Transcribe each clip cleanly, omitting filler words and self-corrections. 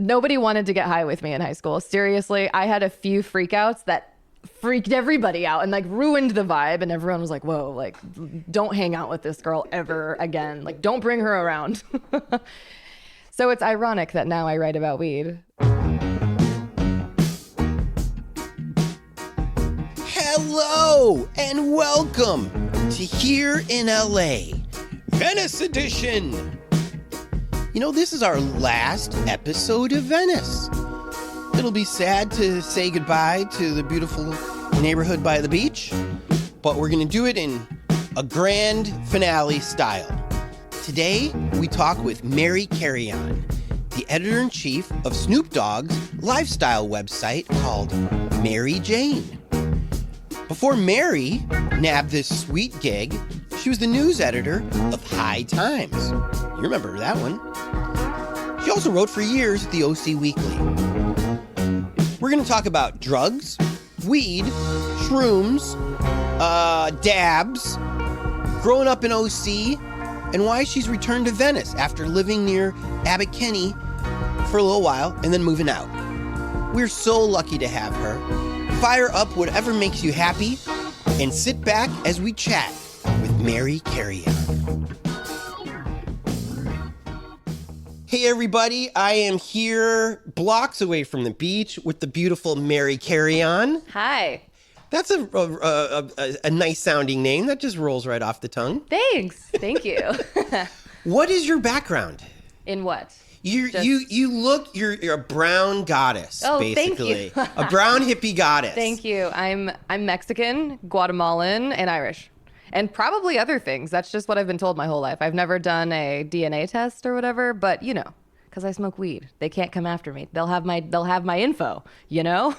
Nobody wanted to get high with me in high school. Seriously, I had a few freakouts that freaked everybody out and like ruined the vibe. And everyone was like, whoa, like, don't hang out with this girl ever again. Like, don't bring her around. So it's ironic that now I write about weed. Hello and welcome to Here in LA, Venice edition. You know, this is our last episode of Venice. It'll be sad to say goodbye to the beautiful neighborhood by the beach, but we're going to do it in a grand finale style. Today, we talk with Mary Carreon, the editor-in-chief of Snoop Dogg's lifestyle website called Mary Jane. Before Mary nabbed this sweet gig, she was the news editor of High Times. You remember that one. She also wrote for years at the OC Weekly. We're going to talk about drugs, weed, shrooms, dabs, growing up in OC, and why she's returned to Venice after living near Abbot Kinney for a little while and then moving out. We're so lucky to have her. Fire up whatever makes you happy and sit back as we chat with Mary Carreon. Hey everybody, I am here blocks away from the beach with the beautiful Mary Carreon. Hi. That's a nice sounding name. That just rolls right off the tongue. Thanks. Thank you. What is your background? In what? You're a brown goddess, Oh, basically. thank you. A brown hippie goddess. Thank you. I'm Mexican, Guatemalan, and Irish. And probably other things. That's just what I've been told my whole life. I've never done a DNA test or whatever, but you know, because I smoke weed. They can't come after me. They'll have my info, you know?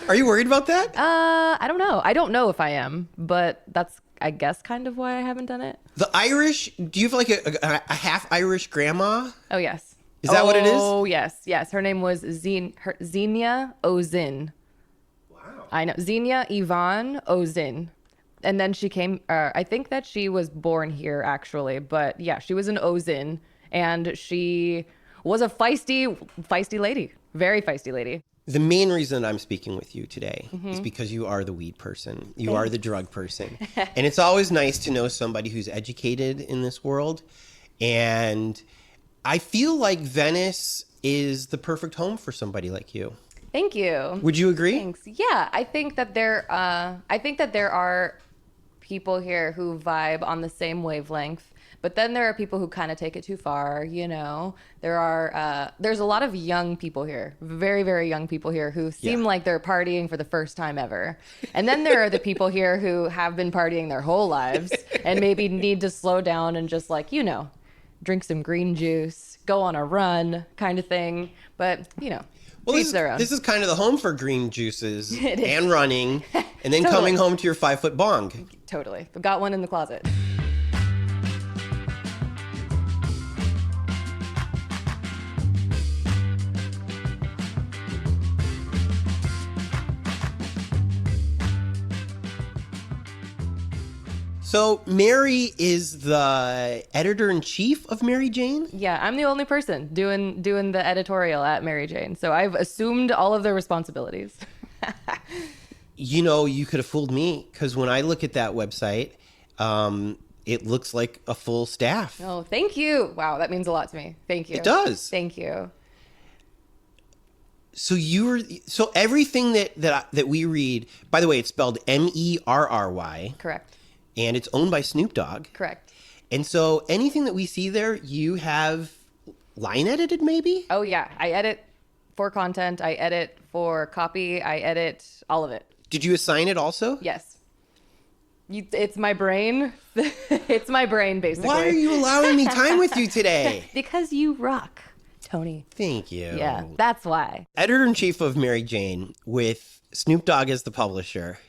Are you worried about that? I don't know. I don't know if I am, but that's, I guess, kind of why I haven't done it. The Irish, do you have like a half Irish grandma? Oh, yes. Is that what it is? Oh, yes. Yes. Her name was Xenia Ozin. Wow. I know. Xenia Yvonne Ozin. And then she came, I think that she was born here, actually. But yeah, she was an Ozin. And she was a feisty lady. Very feisty lady. The main reason I'm speaking with you today is because you are the weed person. You are the drug person. And it's always nice to know somebody who's educated in this world. And I feel like Venice is the perfect home for somebody like you. Thank you. Would you agree? Thanks. Yeah, I think that there are people here who vibe on the same wavelength, but then there are people who kind of take it too far. You know, there's a lot of young people here, very, very young people here who seem like they're partying for the first time ever. And then there are the people here who have been partying their whole lives and maybe need to slow down and just like, you know, drink some green juice, go on a run kind of thing. But, you know, well, each their own. This is kind of the home for green juices and running and then coming home to your 5-foot bong. Totally. Got one in the closet. So Mary is the editor-in-chief of Mary Jane? Yeah, I'm the only person doing the editorial at Mary Jane. So I've assumed all of the responsibilities. You know, you could have fooled me because when I look at that website, it looks like a full staff. Oh, thank you. Wow, that means a lot to me. Thank you. It does. Thank you. So everything that we read, by the way, it's spelled Merry. Correct. And it's owned by Snoop Dogg. Correct. And so anything that we see there, you have line edited maybe? Oh, yeah. I edit for content. I edit for copy. I edit all of it. Did you assign it also? Yes. It's my brain. It's my brain, basically. Why are you allowing me time with you today? Because you rock, Tony. Thank you. Yeah, that's why. Editor-in-chief of Mary Jane with Snoop Dogg as the publisher.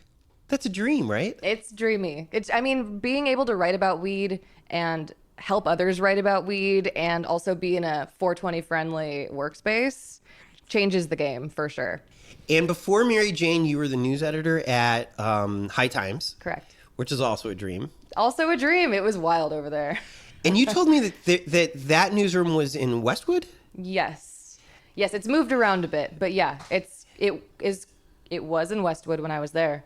That's a dream, right? It's dreamy. Being able to write about weed and help others write about weed and also be in a 420 friendly workspace changes the game for sure. And before Mary Jane, you were the news editor at High Times. Correct. Which is also a dream. Also a dream. It was wild over there. And you told me that newsroom was in Westwood? Yes. Yes, it's moved around a bit, but yeah, it was in Westwood when I was there.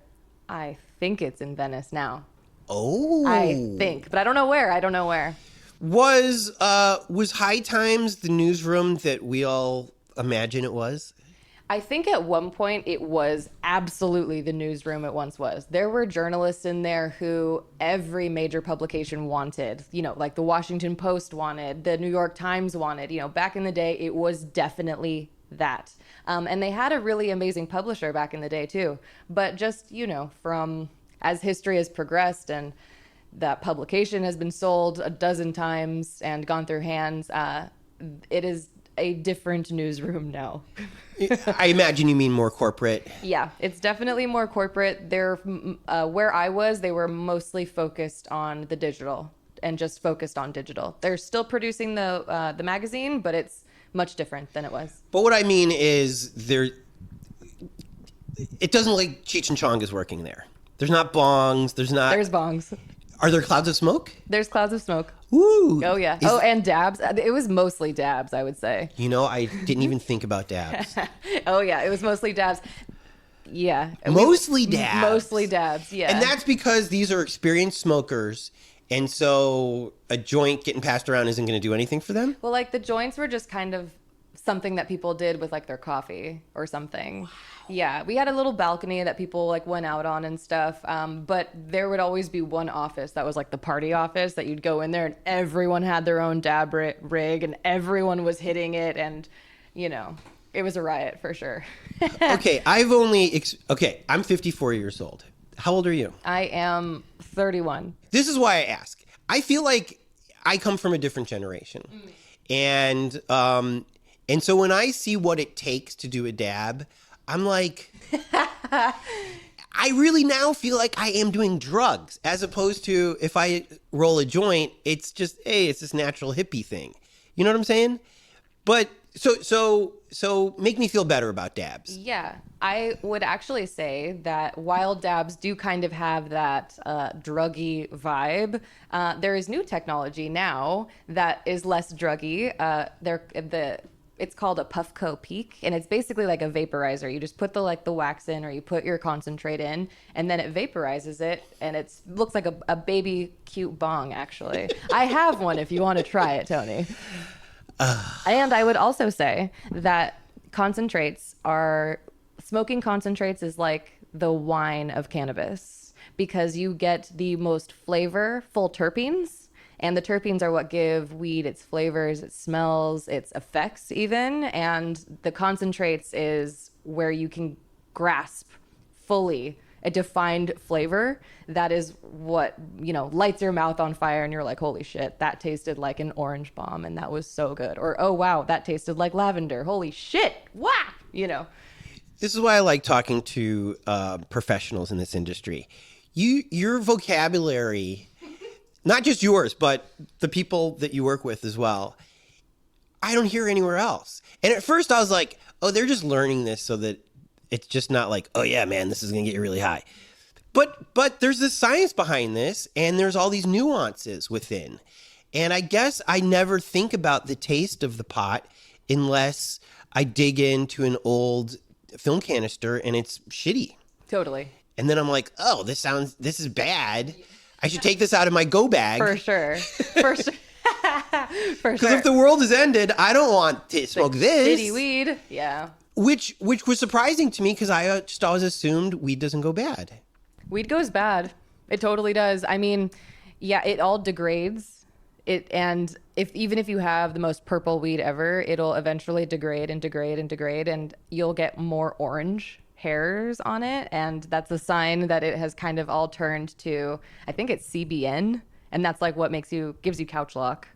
I think it's in Venice now. Oh. I think, but I don't know where. I don't know where. Was High Times the newsroom that we all imagine it was? I think at one point it was absolutely the newsroom it once was. There were journalists in there who every major publication wanted, like the Washington Post wanted, the New York Times wanted. Back in the day, it was definitely that. And they had a really amazing publisher back in the day too. But just, from as history has progressed and that publication has been sold a dozen times and gone through hands, it is a different newsroom now. I imagine you mean more corporate. Yeah, it's definitely more corporate. Where I was, they were mostly focused on the digital and just focused on digital. They're still producing the magazine, but it's much different than it was. But what I mean is it doesn't look like Cheech and Chong is working there. There's not bongs. There's bongs. Are there clouds of smoke? There's clouds of smoke. Ooh. Oh, yeah. And dabs. It was mostly dabs, I would say. I didn't even think about dabs. Oh, yeah. It was mostly dabs. Yeah. Mostly dabs. Mostly dabs, yeah. And that's because these are experienced smokers, and so a joint getting passed around isn't going to do anything for them? Well, like the joints were just kind of something that people did with like their coffee or something. Wow. Yeah, we had a little balcony that people like went out on and stuff. But there would always be one office that was like the party office that you'd go in there and everyone had their own dab rig and everyone was hitting it. And, it was a riot for sure. Okay, I'm 54 years old. How old are you? I am 31. This is why I ask. I feel like I come from a different generation. And so when I see what it takes to do a dab, I'm like, I really now feel like I am doing drugs, as opposed to if I roll a joint, it's just, hey, it's this natural hippie thing. You know what I'm saying? But so make me feel better about dabs. Yeah, I would actually say that while dabs do kind of have that druggy vibe, there is new technology now that is less druggy. It's called a Puffco Peak, and it's basically like a vaporizer. You just put the wax in, or you put your concentrate in, and then it vaporizes it, and it looks like a baby cute bong, actually. I have one if you want to try it, Tony. And I would also say that smoking concentrates is like the wine of cannabis, because you get the most flavorful terpenes. And the terpenes are what give weed its flavors, its smells, its effects even. And the concentrates is where you can grasp fully a defined flavor that is what, lights your mouth on fire and you're like, holy shit, that tasted like an orange bomb and that was so good. Or, oh, wow, that tasted like lavender. Holy shit. Wow. This is why I like talking to professionals in this industry. Your vocabulary... Not just yours, but the people that you work with as well, I don't hear anywhere else. And at first I was like, oh, they're just learning this so that it's just not like, oh yeah, man, this is going to get you really high. But there's this science behind this, and there's all these nuances within. And I guess I never think about the taste of the pot unless I dig into an old film canister and it's shitty. Totally. And then I'm like, oh, this is bad. I should take this out of my go bag. For sure. For sure. Because if the world has ended, I don't want to smoke this. Shitty weed. Yeah. Which was surprising to me, because I just always assumed weed doesn't go bad. Weed goes bad. It totally does. I mean, yeah, it all degrades. And even if you have the most purple weed ever, it'll eventually degrade and degrade and degrade, and you'll get more orange hairs on it, and that's a sign that it has kind of all turned to, I think it's CBN, and that's like what gives you couch lock.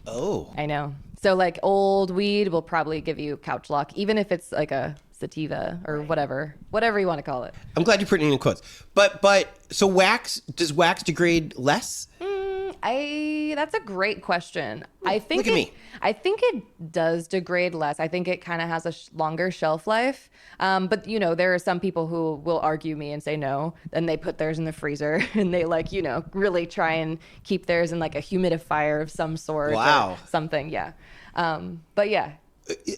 Oh. I know. So like old weed will probably give you couch lock, even if it's like a sativa or whatever you want to call it. I'm glad you put it in quotes. But so does wax degrade less? That's a great question. I think Look at me. I think it does degrade less. I think it kind of has a longer shelf life. But there are some people who will argue me and say no, and they put theirs in the freezer and they really try and keep theirs in like a humidifier of some sort. Wow. Or something. Yeah. But yeah.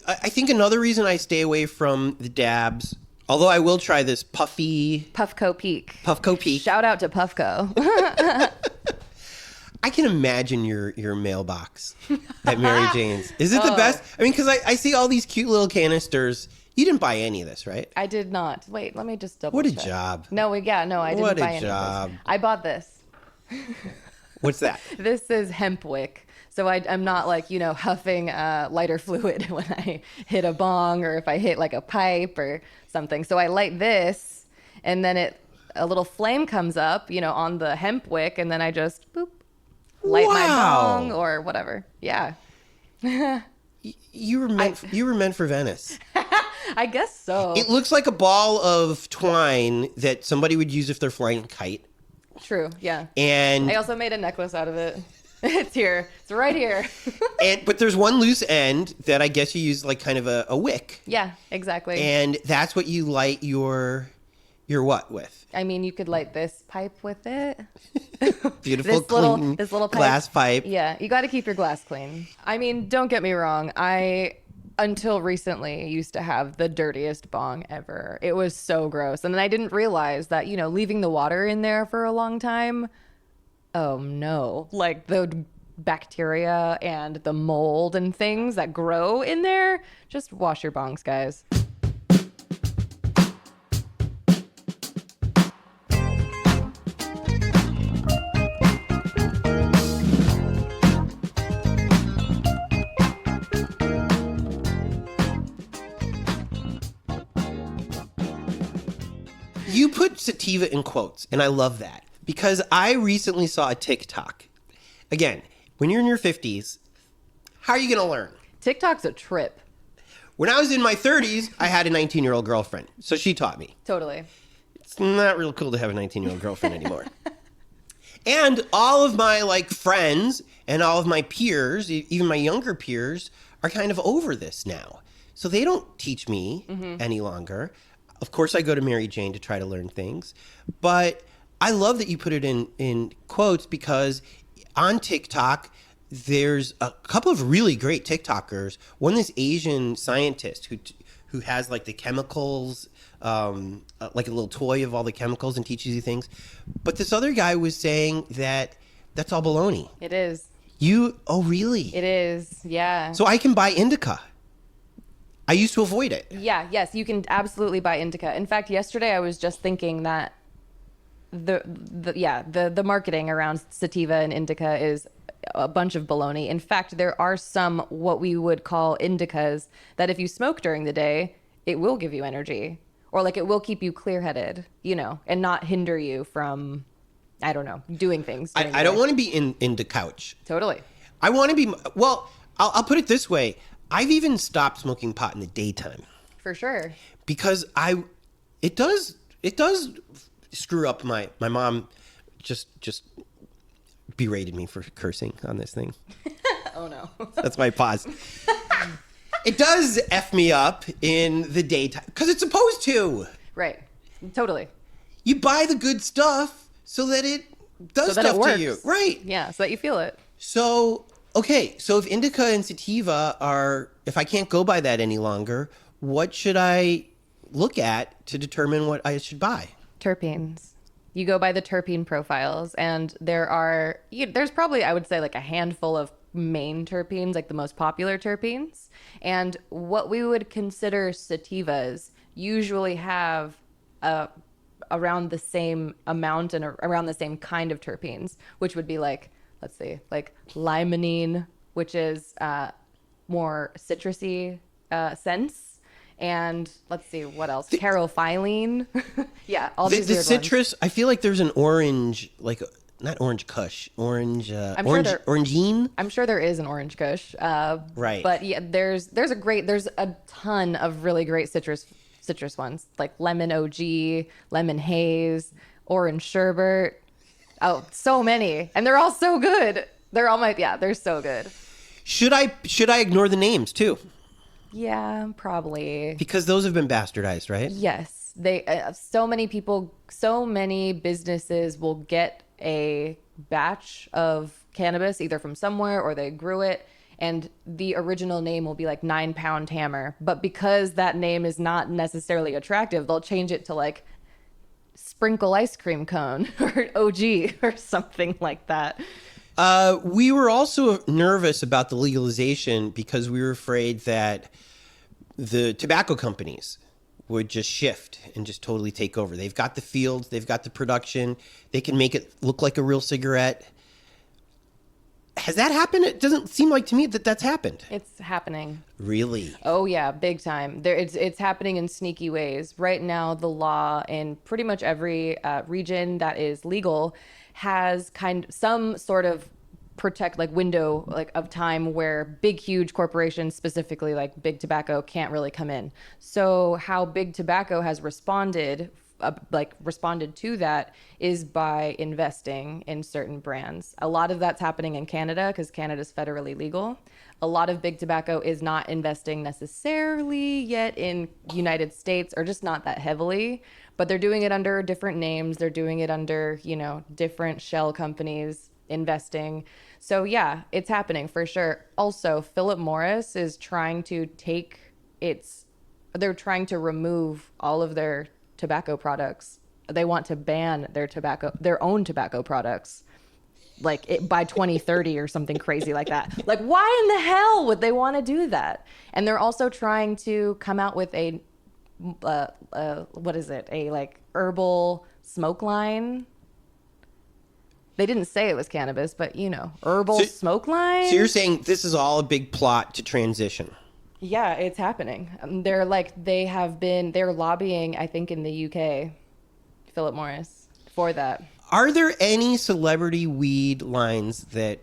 I think another reason I stay away from the dabs, although I will try this Puffco Peak. Puffco Peak. Shout out to Puffco. I can imagine your mailbox at Mary Jane's. Is it the best? I mean, because I see all these cute little canisters. You didn't buy any of this, right? I did not. Wait, let me just double What a check. job. No, I didn't buy any of this. I bought this. What's that? This is hemp wick. So I'm not like, huffing lighter fluid when I hit a bong or if I hit like a pipe or something. So I light this and then a little flame comes up, on the hemp wick, and then I just boop, light my bong or whatever. Yeah. You were meant for Venice. I guess so. It looks like a ball of twine that somebody would use if they're flying a kite. True, yeah. And I also made a necklace out of it. It's here. It's right here. But there's one loose end that I guess you use like kind of a wick. Yeah, exactly. And that's what you light your what with? I mean, you could light this pipe with it. Beautiful, this little pipe. Glass pipe. Yeah, you got to keep your glass clean. I mean, don't get me wrong. I, until recently, used to have the dirtiest bong ever. It was so gross. And then I didn't realize that, leaving the water in there for a long time, oh no. Like the bacteria and the mold and things that grow in there, just wash your bongs, guys. You put sativa in quotes, and I love that because I recently saw a TikTok. Again, when you're in your 50s, how are you going to learn? TikTok's a trip. When I was in my 30s, I had a 19-year-old girlfriend, so she taught me. Totally. It's not real cool to have a 19-year-old girlfriend anymore. And all of my friends and all of my peers, even my younger peers, are kind of over this now. So they don't teach me any longer. Of course, I go to Mary Jane to try to learn things. But I love that you put it in quotes because on TikTok, there's a couple of really great TikTokers. One, this Asian scientist who has like the chemicals, like a little toy of all the chemicals and teaches you things. But this other guy was saying that that's all baloney. It is. Oh, really? It is, yeah. So I can buy indica. I used to avoid it. Yeah, yes, you can absolutely buy indica. In fact, yesterday I was just thinking that the marketing around sativa and indica is a bunch of baloney. In fact, there are some what we would call indicas that if you smoke during the day, it will give you energy, or like it will keep you clear-headed, and not hinder you from, I don't know, doing things. I don't want to be in the couch. Totally. I want to be, well, I'll put it this way. I've even stopped smoking pot in the daytime. For sure. Because it does screw up my mom just berated me for cursing on this thing. Oh no. That's my pause. It does F me up in the daytime because it's supposed to. Right. Totally. You buy the good stuff so that it does stuff to you. Right. Yeah, so that you feel it. So, okay, so if indica and sativa if I can't go by that any longer, what should I look at to determine what I should buy? Terpenes. You go by the terpene profiles, and there's probably, I would say, like a handful of main terpenes, like the most popular terpenes. And what we would consider sativas usually have around the same amount and around the same kind of terpenes, which would be like, let's see, like limonene, which is more citrusy scents. And let's see, what else? Carophyllene. Yeah, all these weird citrus, ones. I feel like there's an orange, like, not orange kush, orangine? I'm sure there is an orange kush. Right. But yeah, there's a ton of really great citrus ones, like lemon OG, lemon haze, orange sherbet. Oh, so many. And they're all so good. They're so good. Should I ignore the names too? Yeah, probably. Because those have been bastardized, right? Yes. They so many businesses will get a batch of cannabis either from somewhere or they grew it, and the original name will be like 9-pound hammer. But because that name is not necessarily attractive, they'll change it to like sprinkle ice cream cone or OG or something like that. We were also nervous about the legalization because we were afraid that the tobacco companies would just shift and just totally take over. They've got the fields, they've got the production, they can make it look like a real cigarette. Has that happened? It doesn't seem like to me that that's happened. It's happening. Really? Oh yeah, big time. It's happening in sneaky ways. Right now, the law in pretty much every region that is legal has some sort of window of time where big, huge corporations, specifically like big tobacco, can't really come in. So how big tobacco has responded to that is by investing in certain brands. A lot of that's happening in Canada because Canada's federally legal. A lot of big tobacco is not investing necessarily yet in United States, or just not that heavily, but they're doing it under different names. They're doing it under, different shell companies investing. So yeah, it's happening for sure. Also, Philip Morris is trying to they're trying to remove all of their tobacco products. They want to ban their own tobacco products, by 2030 or something crazy like that. Like, why in the hell would they want to do that? And they're also trying to come out with a herbal smoke line. They didn't say it was cannabis, but herbal smoke line. So you're saying this is all a big plot to transition? Yeah, it's happening. They're lobbying, I think, in the UK, Philip Morris, for that. Are there any celebrity weed lines that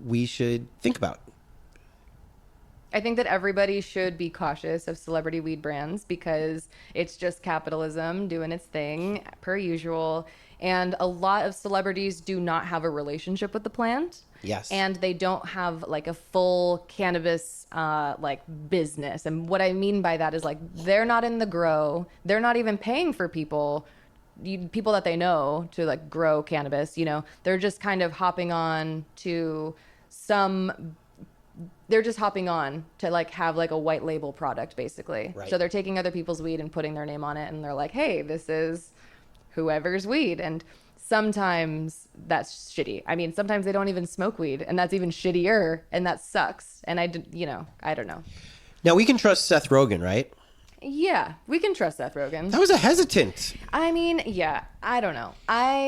we should think about? I think that everybody should be cautious of celebrity weed brands because it's just capitalism doing its thing, per usual. And a lot of celebrities do not have a relationship with the plant. Yes. And they don't have a full cannabis business. And what I mean by that is they're not in the grow. They're not even paying for people that they know to grow cannabis. They're just kind of hopping on to they're just hopping on to have a white label product, basically. Right. So they're taking other people's weed and putting their name on it, and they're like, hey, this is whoever's weed. And sometimes that's shitty. I mean, sometimes they don't even smoke weed, and that's even shittier, and that sucks. And I don't know. Now, we can trust Seth Rogen, right? Yeah, we can trust Seth Rogen. That was a hesitant. I mean, yeah, I don't know.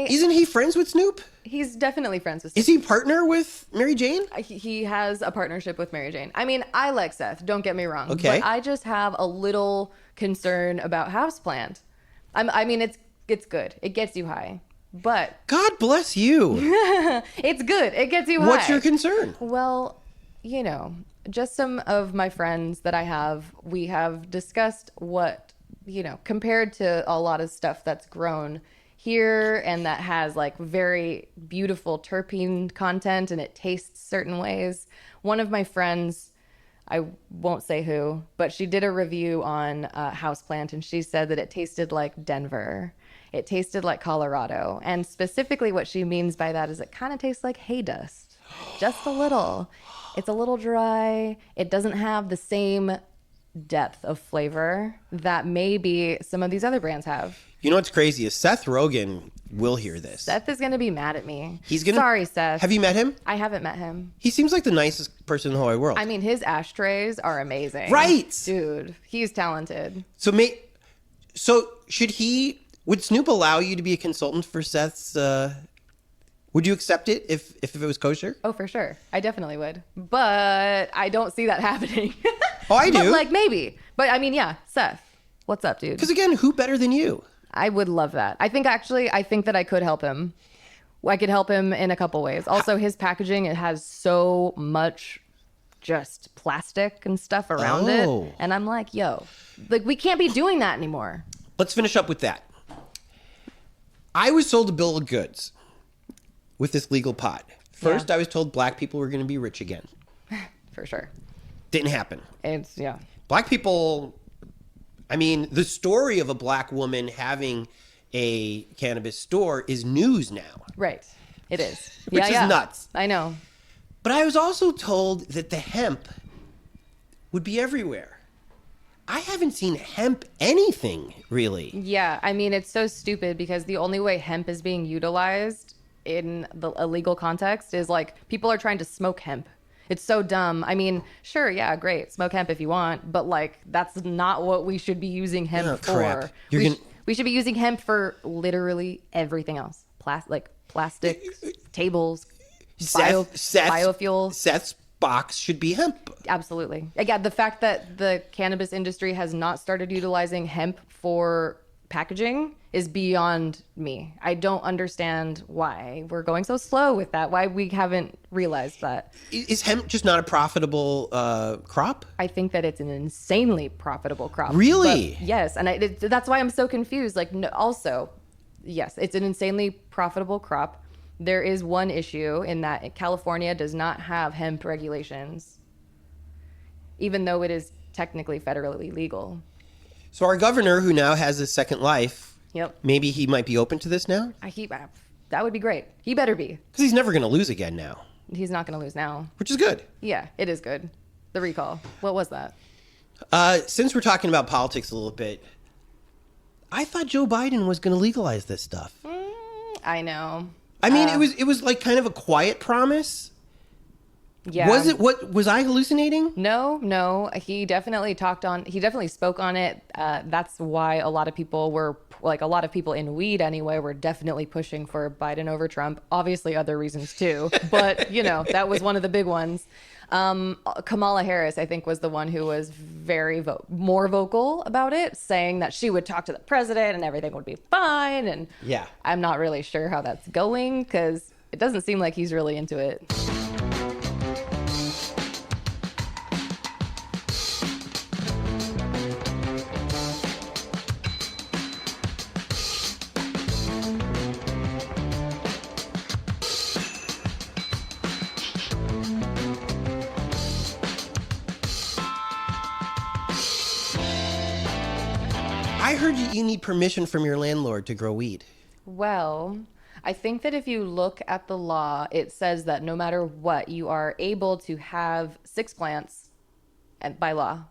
Isn't he friends with Snoop? He's definitely friends with Snoop. Is he partner with Mary Jane? He has a partnership with Mary Jane. I mean, I like Seth, don't get me wrong. Okay. But I just have a little concern about Houseplant. I mean, it's good. It gets you high. But God bless you. It's good. It gets you high. What's your concern? Well, just some of my friends that we have discussed what, compared to a lot of stuff that's grown here and that has very beautiful terpene content and it tastes certain ways. One of my friends, I won't say who, but she did a review on Houseplant, and she said that it tasted like Denver. It tasted like Colorado. And specifically what she means by that is it kind of tastes like hay dust. Just a little. It's a little dry. It doesn't have the same depth of flavor that maybe some of these other brands have. You know what's crazy is Seth Rogen will hear this. Seth is going to be mad at me. Sorry, Seth. Have you met him? I haven't met him. He seems like the nicest person in the whole wide world. I mean, his ashtrays are amazing. Right. Dude, he's talented. So would Snoop allow you to be a consultant for Seth's, would you accept it if it was kosher? Oh, for sure. I definitely would. But I don't see that happening. Oh, I do. But maybe. But I mean, yeah, Seth, what's up, dude? Because again, who better than you? I would love that. I think that I could help him. I could help him in a couple ways. Also, his packaging, it has so much just plastic and stuff around it. And I'm like, yo, we can't be doing that anymore. Let's finish up with that. I was sold a bill of goods with this legal pot. First, I was told black people were going to be rich again. For sure. Didn't happen. Yeah. Black people, I mean, the story of a black woman having a cannabis store is news now. Right. It is. Which is nuts. I know. But I was also told that the hemp would be everywhere. I haven't seen hemp anything, really. Yeah, I mean, it's so stupid because the only way hemp is being utilized in the illegal context is like people are trying to smoke hemp. It's so dumb. I mean, sure, yeah, great. Smoke hemp if you want, but like that's not what we should be using hemp for. Crap. We should be using hemp for literally everything else. Plastic, tables, biofuels. Seth's box should be hemp. Absolutely. Again, the fact that the cannabis industry has not started utilizing hemp for packaging is beyond me. I don't understand why we're going so slow with that, why we haven't realized that. Is hemp just not a profitable crop? I think that it's an insanely profitable crop. Really? But yes, and that's why I'm so confused. Like, no, also, yes, it's an insanely profitable crop. There is one issue in that California does not have hemp regulations, even though it is technically federally legal. So our governor, who now has a second life, Yep. maybe he might be open to this now? That would be great. He better be. Because he's never going to lose again now. He's not going to lose now. Which is good. Yeah, it is good. The recall. What was that? Since we're talking about politics a little bit, I thought Joe Biden was going to legalize this stuff. I know. I mean, it was like kind of a quiet promise. Yeah. Was I hallucinating? No. He definitely spoke on it. That's why a lot of people in weed anyway, were definitely pushing for Biden over Trump. Obviously other reasons too, but that was one of the big ones. Kamala Harris, I think, was the one who was very more vocal about it, saying that she would talk to the president and everything would be fine. And yeah, I'm not really sure how that's going because it doesn't seem like he's really into it. I heard you need permission from your landlord to grow weed. Well, I think that if you look at the law, it says that no matter what, you are able to have 6 plants by law.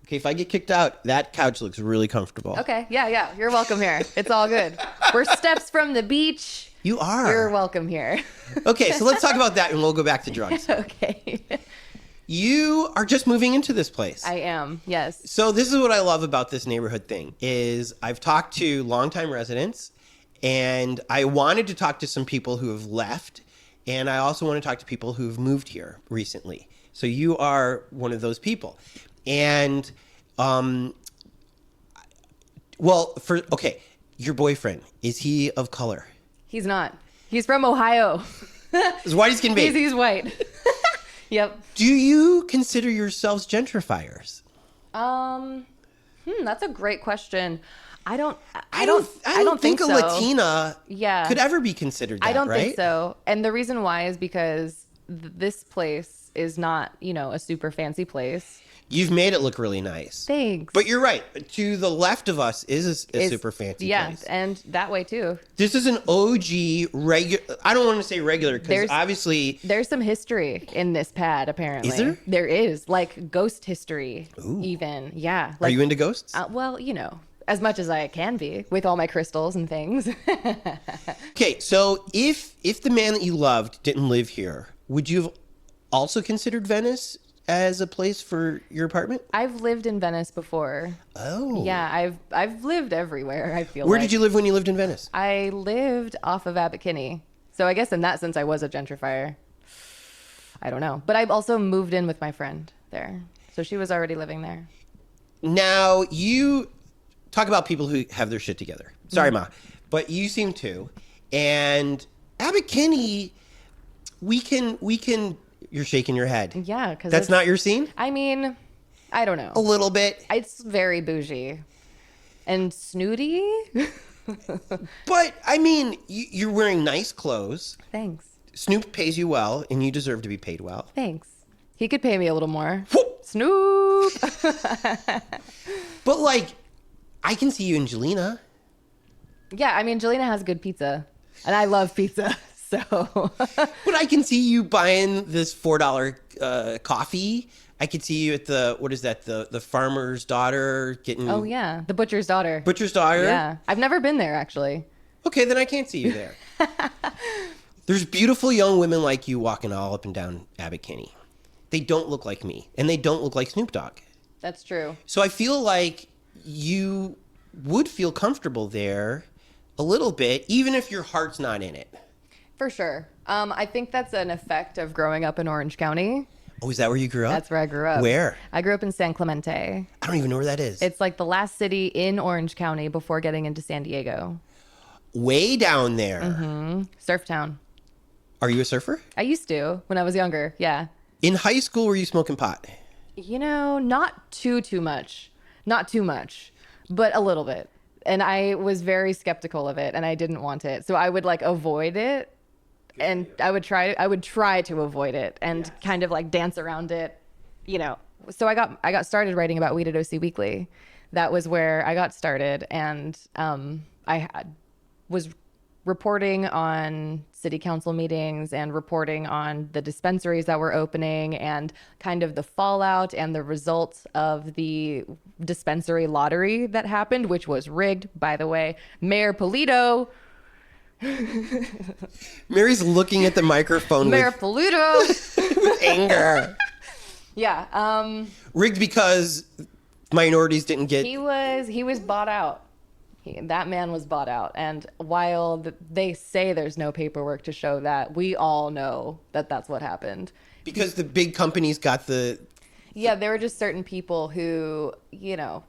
Okay, if I get kicked out, that couch looks really comfortable. Okay, yeah, you're welcome here. It's all good. We're steps from the beach. You are. You're welcome here. Okay, so let's talk about that and we'll go back to drugs. Okay. You are just moving into this place. I am, yes. So this is what I love about this neighborhood thing is I've talked to longtime residents and I wanted to talk to some people who have left and I also want to talk to people who've moved here recently. So you are one of those people. And your boyfriend, is he of color? He's not. He's from Ohio. As white as can be. He's white. Yep. Do you consider yourselves gentrifiers? That's a great question. I don't think a so. Latina could ever be considered that, I don't right? think so. And the reason why is because this place is not, a super fancy place. You've made it look really nice. Thanks. But you're right. To the left of us is a super fancy place. Yeah, and that way too. This is an OG regular. I don't want to say regular because obviously there's some history in this pad. Apparently, is there? There is like ghost history. Ooh. Even Like, are you into ghosts? Well, as much as I can be with all my crystals and things. Okay, so if the man that you loved didn't live here, would you have also considered Venice as a place for your apartment? I've lived in Venice before. Oh. Yeah, I've lived everywhere, I feel Where did you live when you lived in Venice? I lived off of Abbot Kinney. So I guess in that sense I was a gentrifier. I don't know. But I also moved in with my friend there. So she was already living there. Now, you talk about people who have their shit together. Sorry, Ma. But you seem to. And Abbot Kinney, we can you're shaking your head. Yeah, because that's not your scene? I mean, I don't know. A little bit. It's very bougie and snooty. But I mean, you're wearing nice clothes. Thanks. Snoop pays you well, and you deserve to be paid well. Thanks. He could pay me a little more. Snoop. But I can see you and Jelena. Yeah, I mean, Jelena has good pizza, and I love pizza. So, But I can see you buying this $4 coffee. I could see you at the farmer's daughter getting... oh yeah, the butcher's daughter. Butcher's daughter? Yeah. I've never been there, actually. Okay, then I can't see you there. There's beautiful young women like you walking all up and down Abbot Kinney. They don't look like me, and they don't look like Snoop Dogg. That's true. So I feel like you would feel comfortable there a little bit, even if your heart's not in it. For sure. I think that's an effect of growing up in Orange County. Oh, is that where you grew up? That's where I grew up. Where? I grew up in San Clemente. I don't even know where that is. It's like the last city in Orange County before getting into San Diego. Way down there. Mm-hmm. Surf town. Are you a surfer? I used to when I was younger. Yeah. In high school, were you smoking pot? You know, not too much. Not too much, but a little bit. And I was very skeptical of it, and I didn't want it. So I would like avoid it. And I would try to avoid it and kind of like dance around it, you know. So I got started writing about weed at OC Weekly. That was where I got started, and was reporting on city council meetings and reporting on the dispensaries that were opening and kind of the fallout and the results of the dispensary lottery that happened, which was rigged, by the way. Mayor Polito. Mary's looking at the microphone Mayor Polito. with anger. Yeah. Rigged because minorities didn't get... He was bought out. That man was bought out. And while they say there's no paperwork to show that, we all know that that's what happened. Because the big companies got the... Yeah, there were just certain people who, you know,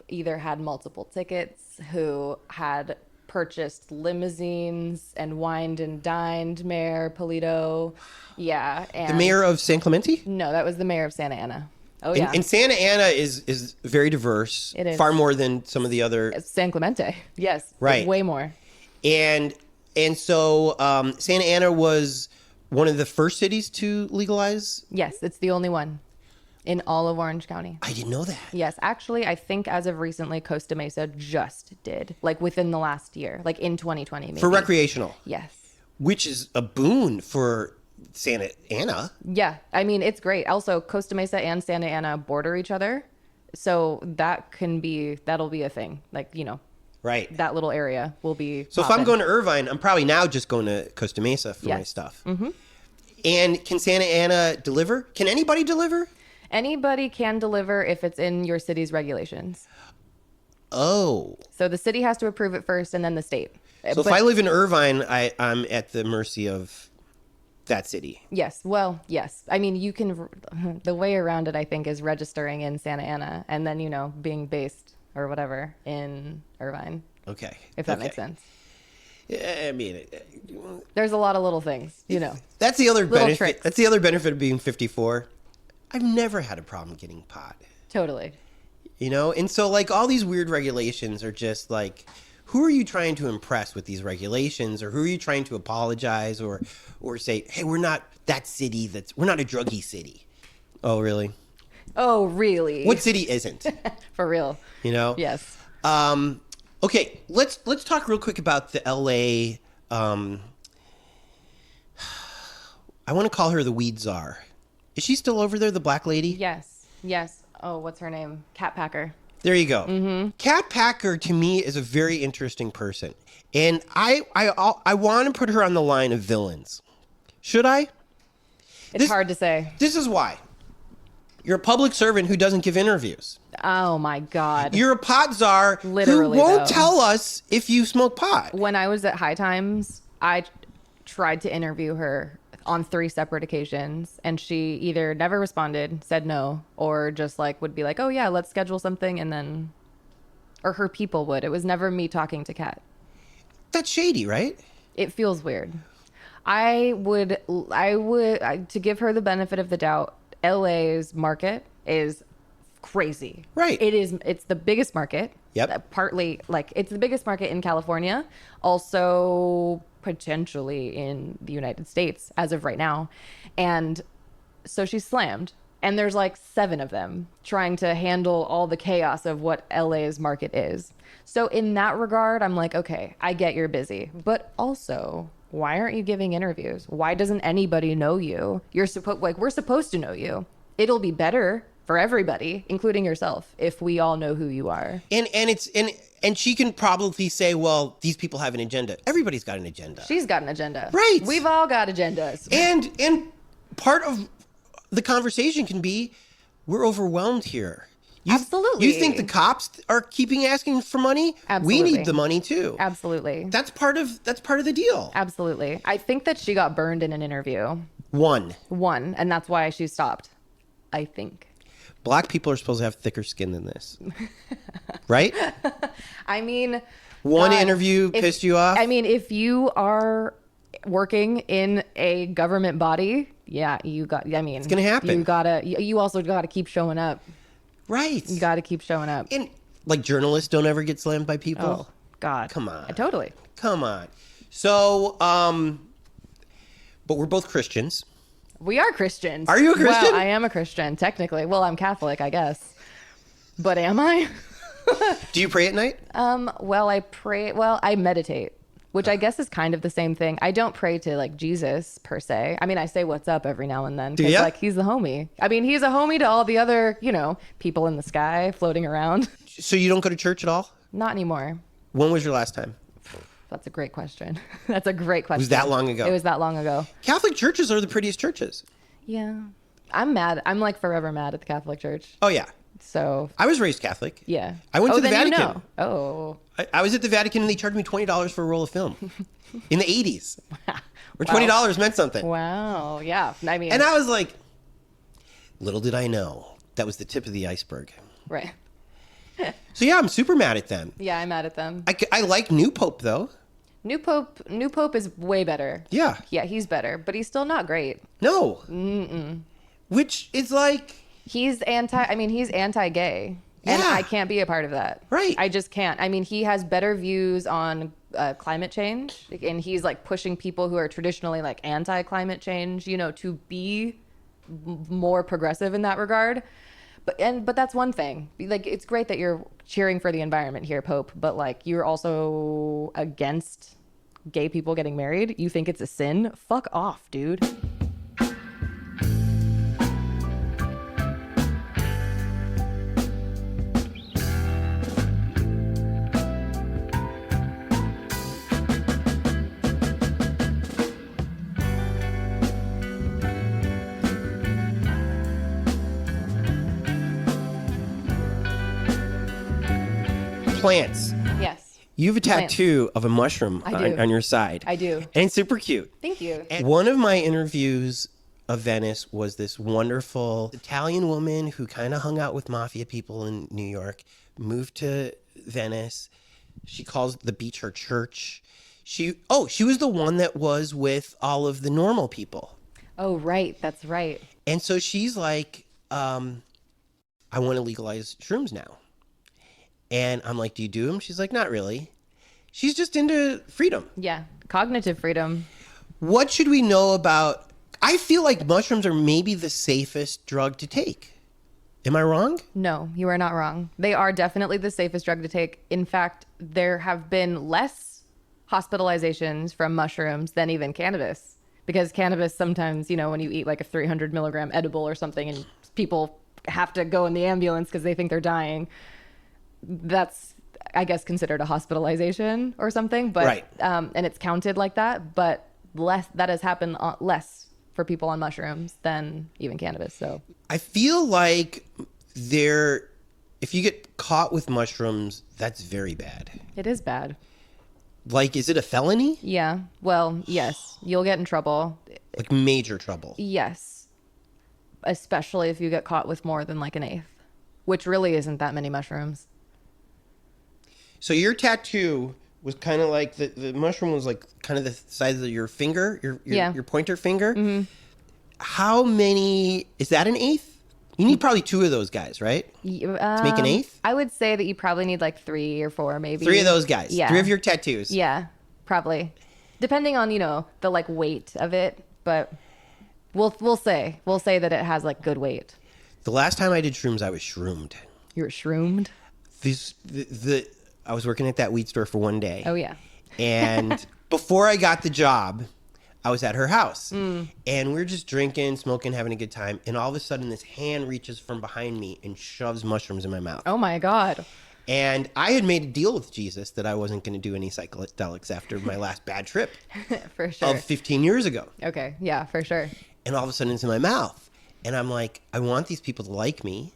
either had multiple tickets, who had purchased limousines and wined and dined Mayor Polito. Yeah. And The mayor of San Clemente? No, that was the mayor of Santa Ana. Oh, yeah. And Santa Ana is very diverse. It is. Far more than some of the other... San Clemente. Yes. Right. Way more. And so Santa Ana was one of the first cities to legalize? Yes, it's the only one in all of Orange County. I didn't know that. Yes, actually, I think as of recently, Costa Mesa just did, like within the last year, like in 2020 maybe. For recreational? Yes. Which is a boon for Santa Ana. Yeah, I mean, it's great. Also, Costa Mesa and Santa Ana border each other. So that'll be a thing. Like, you know, right. That little area will be So if I'm going to Irvine, I'm probably now just going to Costa Mesa for my stuff. Mm-hmm. And can Santa Ana deliver? Can anybody deliver? Anybody can deliver if it's in your city's regulations. Oh. So the city has to approve it first and then the state. So if I live in Irvine, I'm at the mercy of that city. Yes. Well, yes. I mean, you can, the way around it, I think, is registering in Santa Ana and then, you know, being based or whatever in Irvine. Okay. If that makes sense. Yeah, I mean, there's a lot of little things, you know. That's the other benefit. Tricks. That's the other benefit of being 54. I've never had a problem getting pot. Totally. You know? And so, like, all these weird regulations are just like, who are you trying to impress with these regulations? Or who are you trying to apologize or say, hey, we're not that city we're not a druggy city. Oh, really? Oh, really? What city isn't? For real. You know? Yes. Okay, let's talk real quick about the LA, I want to call her the weed czar. Is she still over there, the black lady? Yes. Yes. Oh, what's her name? Cat Packer. There you go. Mm-hmm. Cat Packer, to me, is a very interesting person. And I want to put her on the line of villains. Should I? It's hard to say. This is why. You're a public servant who doesn't give interviews. Oh, my God. You're a pot czar Literally, who won't though. tell us if you smoke pot. When I was at High Times, I tried to interview her on 3 separate occasions, and she either never responded, said no, or just like would be like, oh yeah, let's schedule something, and then, or her people would. It was never me talking to Kat. That's shady, right? It feels weird. I would, to give her the benefit of the doubt, LA's market is crazy. Right. It's the biggest market. Yep. Partly, like, it's the biggest market in California. Also, potentially in the United States as of right now. And so she's slammed. And there's like 7 of them trying to handle all the chaos of what LA's market is. So in that regard, I'm like, okay, I get you're busy. But also, Why aren't you giving interviews? Why doesn't anybody know you? We're supposed to know you. It'll be better for everybody, including yourself, if we all know who you are. And she can probably say, well, these people have an agenda. Everybody's got an agenda. She's got an agenda. Right. We've all got agendas. And part of the conversation can be, we're overwhelmed here. Absolutely. You think the cops are asking for money? Absolutely. We need the money too. Absolutely. That's part of the deal. Absolutely. I think that she got burned in an interview. One. And that's why she stopped. I think. Black people are supposed to have thicker skin than this. Right? I mean, one interview pissed you off? I mean, if you are working in a government body, it's going to happen. You also got to keep showing up. Right. You got to keep showing up. And like journalists don't ever get slammed by people. Oh, God. Come on. Totally. Come on. So, but we're both Christians. We are Christians. Are you a Christian? Well, I am a Christian, technically. Well, I'm Catholic, I guess. But am I? Do you pray at night? I meditate, which I guess is kind of the same thing. I don't pray to like Jesus per se. I mean, I say what's up every now and then. Do you? Like he's the homie. I mean, he's a homie to all the other, people in the sky floating around. So you don't go to church at all? Not anymore. When was your last time? That's a great question. That's a great question. It was that long ago? It was that long ago. Catholic churches are the prettiest churches. Yeah. I'm mad. I'm like forever mad at the Catholic Church. Oh, yeah. So. I was raised Catholic. Yeah. I went to the Vatican. You know. Oh. I was at the Vatican and they charged me $20 for a roll of film in the 80s. Where $20 meant something. Wow. Yeah. I mean. And I was like, little did I know that was the tip of the iceberg. Right. So yeah, I'm super mad at them. Yeah, I'm mad at them. I like new Pope though. New Pope is way better. Yeah. Yeah, he's better, but he's still not great. No. Mm-mm. Which is like. He's anti-gay. Yeah. And I can't be a part of that. Right. I just can't. I mean, he has better views on climate change, and he's like pushing people who are traditionally like anti-climate change, to be more progressive in that regard. But that's one thing. Like, it's great that you're cheering for the environment here, Pope, but like you're also against gay people getting married. You think it's a sin? Fuck off, dude. Plants. Yes. You have a tattoo of a mushroom on your side. I do. And it's super cute. Thank you. And one of my interviews of Venice was this wonderful Italian woman who kind of hung out with mafia people in New York, moved to Venice. She calls the beach her church. She was the one that was with all of the normal people. Oh, right. That's right. And so she's like, I want to legalize shrooms now. And I'm like, do you do them? She's like, not really. She's just into freedom. Yeah. Cognitive freedom. What should we know about... I feel like mushrooms are maybe the safest drug to take. Am I wrong? No, you are not wrong. They are definitely the safest drug to take. In fact, there have been less hospitalizations from mushrooms than even cannabis. Because cannabis sometimes, when you eat like a 300 milligram edible or something and people have to go in the ambulance because they think they're dying... That's, I guess, considered a hospitalization or something, but right. And it's counted like that, but that has happened less for people on mushrooms than even cannabis. So I feel like if you get caught with mushrooms, that's very bad. It is bad. Like, is it a felony? Yeah. Well, yes, you'll get in trouble. Like major trouble. Yes. Especially if you get caught with more than like an eighth, which really isn't that many mushrooms. So your tattoo was kind of like the mushroom was like kind of the size of your finger, your pointer finger. Mm-hmm. How many is that? An eighth? You need probably two of those guys, right? To make an eighth? I would say that you probably need like 3 or 4, maybe. 3 of those guys. Yeah. 3 of your tattoos. Yeah, probably. Depending on, the like weight of it, but we'll say that it has like good weight. The last time I did shrooms, I was shroomed. You were shroomed? I was working at that weed store for one day. Oh, yeah. And before I got the job, I was at her house and we were just drinking, smoking, having a good time. And all of a sudden this hand reaches from behind me and shoves mushrooms in my mouth. Oh my God. And I had made a deal with Jesus that I wasn't going to do any psychedelics after my last bad trip For sure. of 15 years ago. Okay. Yeah, for sure. And all of a sudden it's in my mouth. And I'm like, I want these people to like me.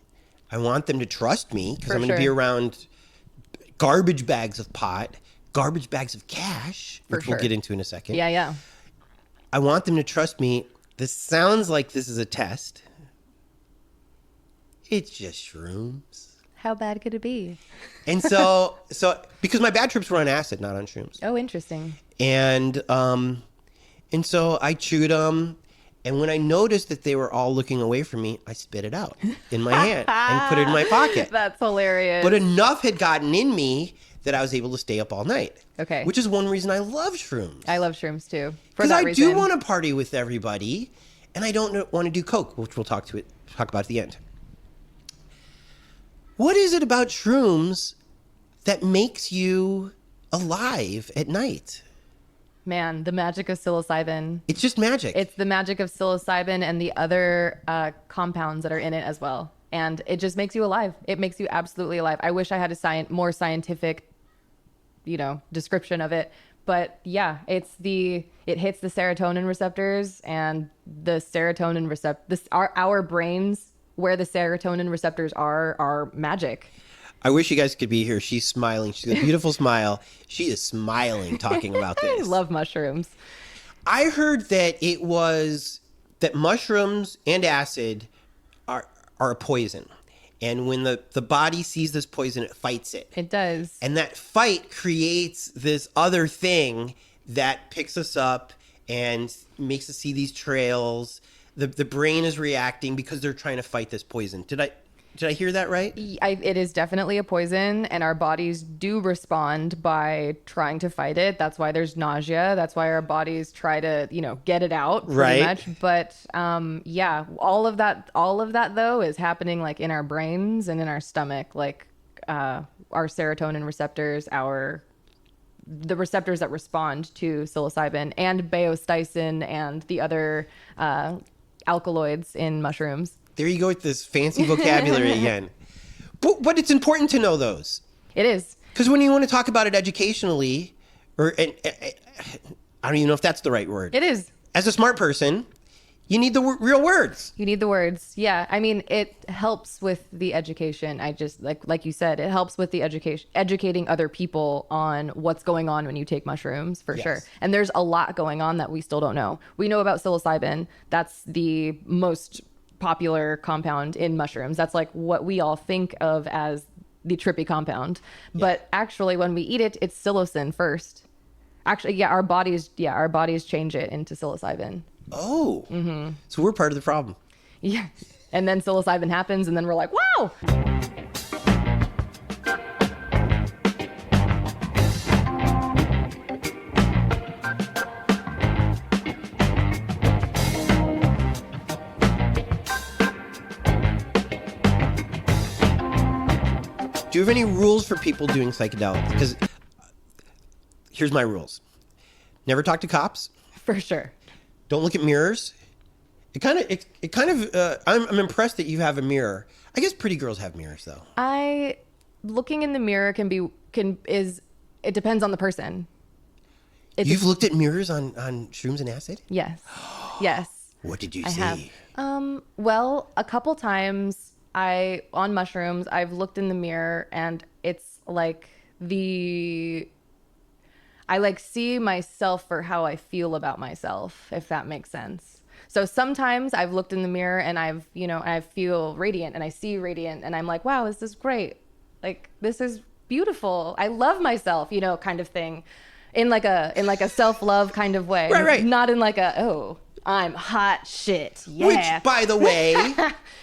I want them to trust me because I'm going to be around garbage bags of pot, garbage bags of cash, which we'll get into in a second. Yeah, yeah. I want them to trust me. This sounds like this is a test. It's just shrooms. How bad could it be? And so because my bad trips were on acid, not on shrooms. Oh, interesting. And so I chewed them. And when I noticed that they were all looking away from me, I spit it out in my hand and put it in my pocket. That's hilarious. But enough had gotten in me that I was able to stay up all night. Okay. Which is one reason I love shrooms. I love shrooms too. Because I do want to party with everybody, and I don't want to do coke, which we'll talk about at the end. What is it about shrooms that makes you alive at night? Man, the magic of psilocybin. It's just magic. It's the magic of psilocybin and the other compounds that are in it as well. And it just makes you alive. It makes you absolutely alive. I wish I had a more scientific, description of it. But yeah, it hits the serotonin receptors, and the serotonin our brains where the serotonin receptors are magic. I wish you guys could be here. She's smiling. She's got a beautiful smile. She is smiling talking about this. I love mushrooms. I heard that mushrooms and acid are a poison. And when the body sees this poison, it fights it. It does. And that fight creates this other thing that picks us up and makes us see these trails. The brain is reacting because they're trying to fight this poison. Did I hear that right? It is definitely a poison, and our bodies do respond by trying to fight it. That's why there's nausea. That's why our bodies try to, get it out pretty much. But yeah, all of that though is happening like in our brains and in our stomach, like our serotonin receptors, the receptors that respond to psilocybin and baeostacin and the other alkaloids in mushrooms. There you go with this fancy vocabulary again. But it's important to know those. It is. Because when you want to talk about it educationally, I don't even know if that's the right word. It is. As a smart person, you need the real words. You need the words. Yeah. I mean, it helps with the education. I just, like you said, it helps with the educating other people on what's going on when you take mushrooms, for sure. And there's a lot going on that we still don't know. We know about psilocybin. That's the most popular compound in mushrooms. That's like what we all think of as the trippy compound. Yeah. But actually, when we eat it, it's psilocin first. Actually, yeah, our bodies change it into psilocybin. Oh, So we're part of the problem. Yeah. And then psilocybin happens, and then we're like, wow. Do you have any rules for people doing psychedelics? Because here's my rules. Never talk to cops. For sure. Don't look at mirrors. I'm impressed that you have a mirror. I guess pretty girls have mirrors though. Looking in the mirror it depends on the person. You've looked at mirrors on shrooms and acid? Yes. Yes. What did you see? Have. Well, a couple times on mushrooms, I've looked in the mirror, and it's like I see myself for how I feel about myself, if that makes sense. So sometimes I've looked in the mirror and I feel radiant, and I see radiant, and I'm like, wow, this is great. Like, this is beautiful. I love myself, kind of thing, in like a self-love kind of way. Right. Not in like I'm hot shit. Yeah. Which, by the way,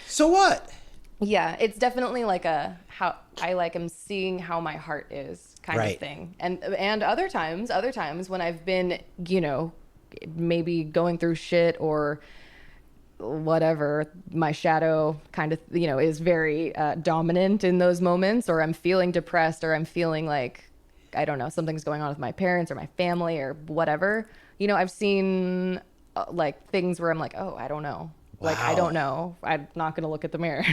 so what? Yeah, it's definitely like how I am seeing how my heart is kind of thing. And other times when I've been, maybe going through shit or whatever, my shadow kind of, is very dominant in those moments, or I'm feeling depressed, or I'm feeling like I don't know, something's going on with my parents or my family or whatever, you know, I've seen like things where I'm like, oh, I don't know. Like, I don't know. I'm not going to look at the mirror.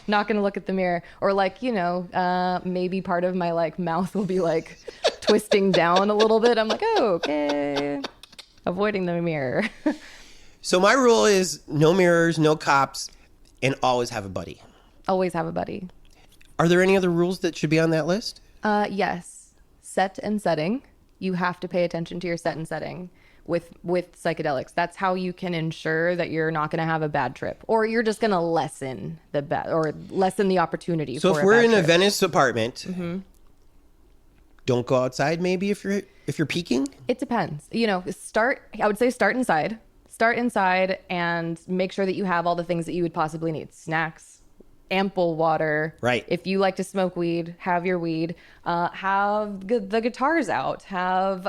Not going to look at the mirror. Or like, you know, maybe part of my like mouth will be like twisting down a little bit. I'm like, oh, okay. Avoiding the mirror. So my rule is no mirrors, no cops, and always have a buddy. Always have a buddy. Are there any other rules that should be on that list? Yes. Set and setting. You have to pay attention to your set and setting with psychedelics. That's how you can ensure that you're not going to have a bad trip, or you're just going to lessen the bad, or lessen the opportunity. So for if we're in trip. a Venice apartment, don't go outside. Maybe if you're peaking. It depends. You know, I would say start inside. Start inside and make sure that you have all the things that you would possibly need. Snacks, ample water. Right. If you like to smoke weed, have your weed. Have the guitars out. Have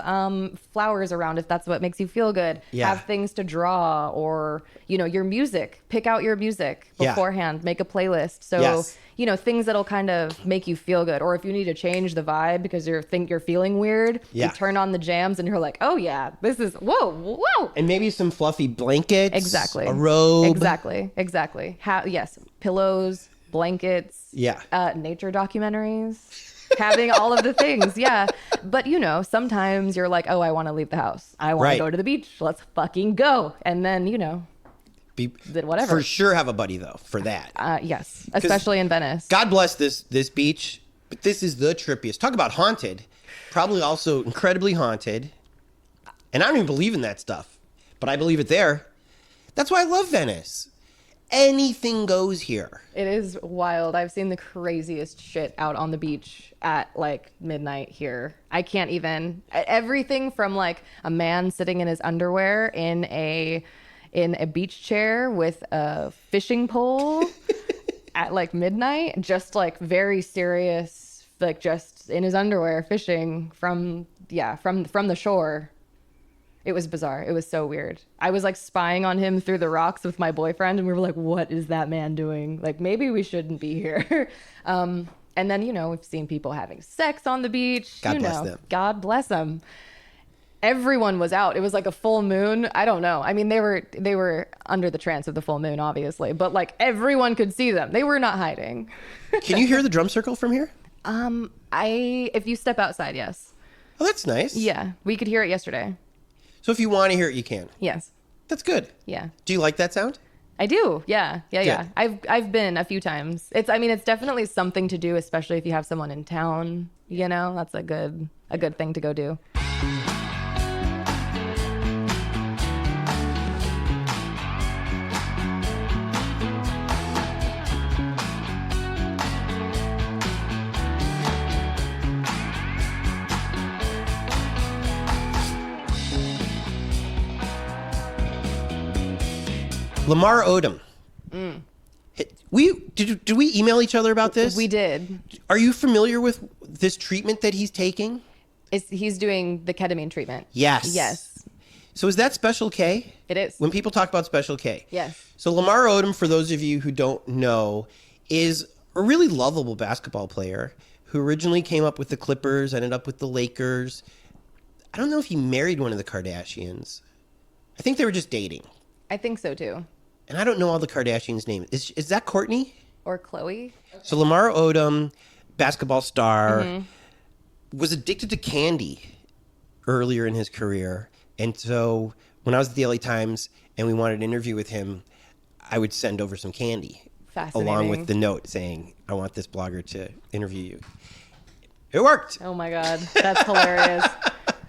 flowers around if that's what makes you feel good. Yeah. Have things to draw, or, you know, your music. Pick out your music beforehand. Make a playlist. So, Yes. you know, things that'll kind of make you feel good. Or if you need to change the vibe because you're feeling weird, Yeah. you turn on the jams and you're like, oh yeah, this is, whoa. And maybe some fluffy blankets. Exactly. A robe. Exactly. Yes. Pillows, blankets. Yeah. Nature documentaries. Having all of the things. Yeah. But, you know, sometimes you're like, oh, I want to leave the house. I want to go to the beach. Let's fucking go. And then, you know, whatever. For sure have a buddy, though, for that. Yes. Especially in Venice. God bless this beach, but this is the trippiest. Talk about haunted. Probably also incredibly haunted. And I don't even believe in that stuff, but I believe it there. That's why I love Venice. Anything goes here. It is wild. I've seen the craziest shit out on the beach at like midnight here. I can't even. Everything from like a man sitting in his underwear in a beach chair with a fishing pole at like midnight, just like very serious, like just in his underwear fishing from the shore. It was bizarre. It was so weird. I was like spying on him through the rocks with my boyfriend, and we were like, what is that man doing? Like, maybe we shouldn't be here. And then, you know, we've seen people having sex on the beach. God bless them. God bless them. Everyone was out. It was like a full moon. I don't know. I mean, they were under the trance of the full moon, obviously, but like everyone could see them. They were not hiding. Can you hear the drum circle from here? If you step outside, yes. Oh, that's nice. Yeah, we could hear it yesterday. So if you want to hear it, you can. Yes. That's good. Yeah. Do you like that sound? I do. Yeah. I've been a few times. It's definitely something to do, especially if you have someone in town, you know. That's a good thing to go do. Lamar Odom. Did we email each other about this? We did. Are you familiar with this treatment that he's taking? He's doing the ketamine treatment. Yes. So is that Special K? It is. When people talk about Special K. Yes. So Lamar Odom, for those of you who don't know, is a really lovable basketball player who originally came up with the Clippers, ended up with the Lakers. I don't know if he married one of the Kardashians. I think they were just dating. I think so too. And I don't know all the Kardashians' names. Is that Kourtney? Or Khloe? So Lamar Odom, basketball star, was addicted to candy earlier in his career. And so when I was at the LA Times and we wanted an interview with him, I would send over some candy. Fascinating. Along with the note saying, I want this blogger to interview you. It worked. Oh my God. That's hilarious.